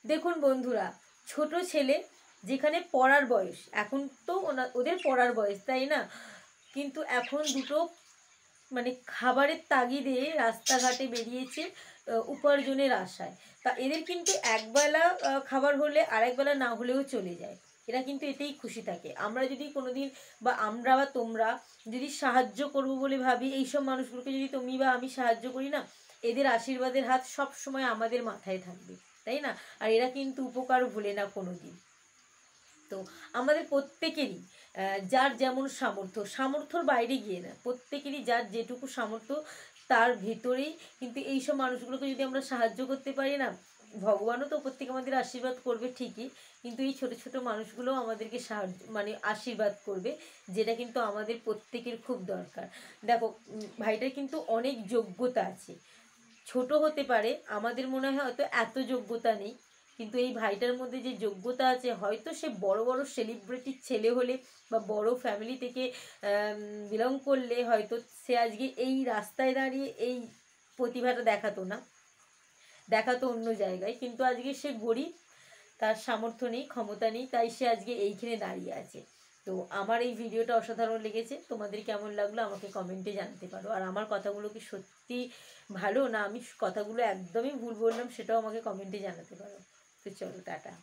দেখুন বন্ধুরা, ছোট ছেলে যেখানে পড়ার বয়স, এখন তো ওদের পড়ার বয়স, তাই না? কিন্তু এখন দুটো মানে খাবারের তাগিদে রাস্তাঘাটে বেরিয়েছে উপার্জনের আশায়। তা এদের কিন্তু একবেলা খাবার হলে আরেকবেলা না হলেও চলে যায়। এরা কিন্তু এতেই খুশি থাকে। আমরা যদি কোনোদিন বা আমরা বা তোমরা যদি সাহায্য করবো বলে ভাবি, এইসব মানুষগুলোকে যদি তুমি বা আমি সাহায্য করি না, এদের আশীর্বাদের হাত সব সময় আমাদের মাথায় থাকবে, তাই না? আর এরা কিন্তু উপকার ভোলে না কোনো দিন। তো আমাদের প্রত্যেকেরই যার যেমন সামর্থ্যর বাইরে গিয়ে না, প্রত্যেকেরই যার যেটুকু সামর্থ্য তার ভেতরেই কিন্তু এইসব মানুষগুলোকে যদি আমরা সাহায্য করতে পারি না, ভগবানও তো প্রত্যেকে আমাদের আশীর্বাদ করবে ঠিকই, কিন্তু এই ছোট ছোট মানুষগুলো আমাদেরকে সাহায্য মানে আশীর্বাদ করবে, যেটা কিন্তু আমাদের প্রত্যেকের খুব দরকার। দেখো, ভাইটার কিন্তু অনেক যোগ্যতা আছে। ছোট হতে পারে, আমাদের মনে হয় হয়তো এত যোগ্যতা নেই, কিন্তু এই ভাইটার মধ্যে যে যোগ্যতা আছে, হয়তো সে বড় বড় সেলিব্রিটির ছেলে হলে বা বড় ফ্যামিলি থেকে বিলং করলে হয়তো সে আজকে এই রাস্তায় দাঁড়িয়ে এই প্রতিভাটা দেখাতো না, দেখাতো অন্য জায়গায়। কিন্তু আজকে সে গরিব, তার সামর্থ্য নেই, ক্ষমতা নেই, তাই সে আজকে এইখানে দাঁড়িয়ে আছে। তো আমার এই ভিডিওটা অসাধারণ লেগেছে, তোমাদের কেমন লাগলো আমাকে কমেন্টে জানতে পারো। আর আমার কথাগুলো কি সত্যি ভালো, না আমি কথাগুলো একদমই ভুল বললাম, সেটাও আমাকে কমেন্টে জানাতে পারো। তো চলো, টাটা।